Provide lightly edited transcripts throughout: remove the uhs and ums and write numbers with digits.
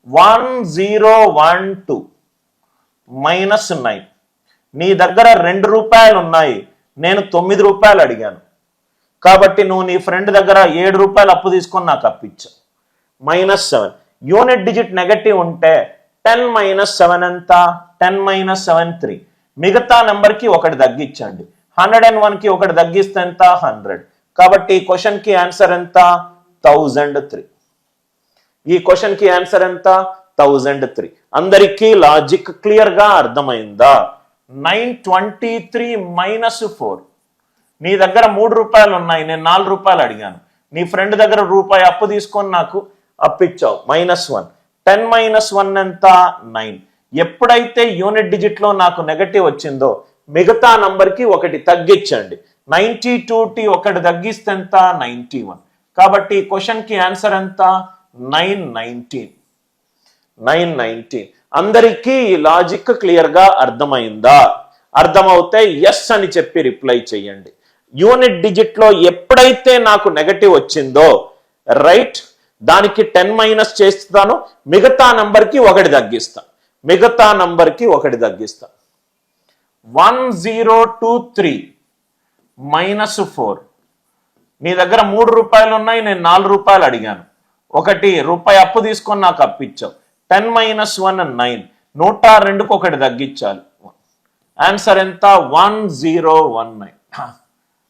1012 minus 9. నీ దగ్గర 2 రూపాయలు ఉన్నాయి, నేను 9 రూపాయలు అడిగాను, కాబట్టి నువ్వు నీ ఫ్రెండ్ దగ్గర 7 రూపాయలు అప్పు తీసుకొని నాకు అప్పిచ్చావు. -7. యూనిట్ డిజిట్ నెగటివ్ ఉంటే 10 - 7 ఎంత? 10 - 7 3. మిగతా నెంబర్కి ఒకటి తగ్గించండి. 101కి ఒకటి తగ్గిస్తే ఎంత? 100. కాబట్టి ఈ క్వశ్చన్కి ఆన్సర్ ఎంత? 1003. ఈ క్వశ్చన్కి ఆన్సర్ ఎంత? 1003. అందరికీ లాజిక్ క్లియర్గా అర్థమైందా? 923 - 4. నీ దగ్గర 3 రూపాయలు ఉన్నాయి, నేను 4 రూపాయలు అడిగాను, నీ ఫ్రెండ్ దగ్గర రూపాయి అప్పు తీసుకొని నాకు అప్పిచ్చావు. -1. 10 - 1 ఎంత? 9. ఎప్పుడైతే యూనిట్ డిజిట్లో నాకు నెగటివ్ వచ్చిందో మిగతా నంబర్కి ఒకటి తగ్గించండి. 92కి ఒకటి తగ్గిస్తే ఎంత? 91. కాబట్టి ఈ క్వశ్చన్కి ఆన్సర్ ఎంత? 919. 919. అందరికీ ఈ లాజిక్ క్లియర్గా అర్థమైందా? అర్థమవుతే ఎస్ అని చెప్పి రిప్లై చేయండి. యూనిట్ డిజిట్లో ఎప్పుడైతే నాకు నెగటివ్ వచ్చిందో రైట్, దానికి 10 మైనస్ చేస్తాను, మిగతా నంబర్కి ఒకటి తగ్గిస్తాను. 1023 -4. నీ దగ్గర 3 రూపాయలు ఉన్నాయి, నేను 4 రూపాయలు అడిగాను, ఒకటి రూపాయి అప్పు తీసుకొని నాకు అప్పిచ్చావు. 10 - 1 9. 102కి ఒకటి తగ్గించాలి. ఆన్సర్ ఎంత? 1019.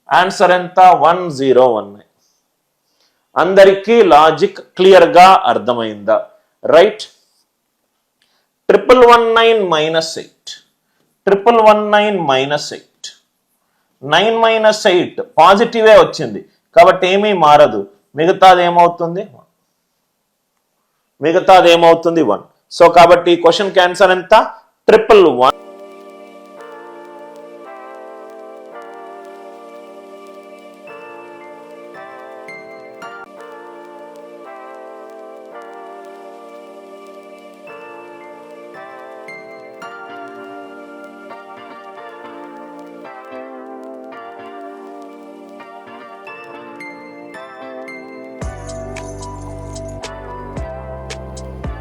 ఆన్సర్ ఎంత? 1019. అందరికీ లాజిక్ క్లియర్గా అర్థమైందా? రైట్. 1119 - 8. 1119 - 8. 9 - 8 పాజిటివే వచ్చింది కాబట్టి ఏమీ మారదు. మిగతాది ఏమవుతుంది? 1. సో కాబట్టి ఈ క్వశ్చన్కి ఆన్సర్ ఎంత? 1119.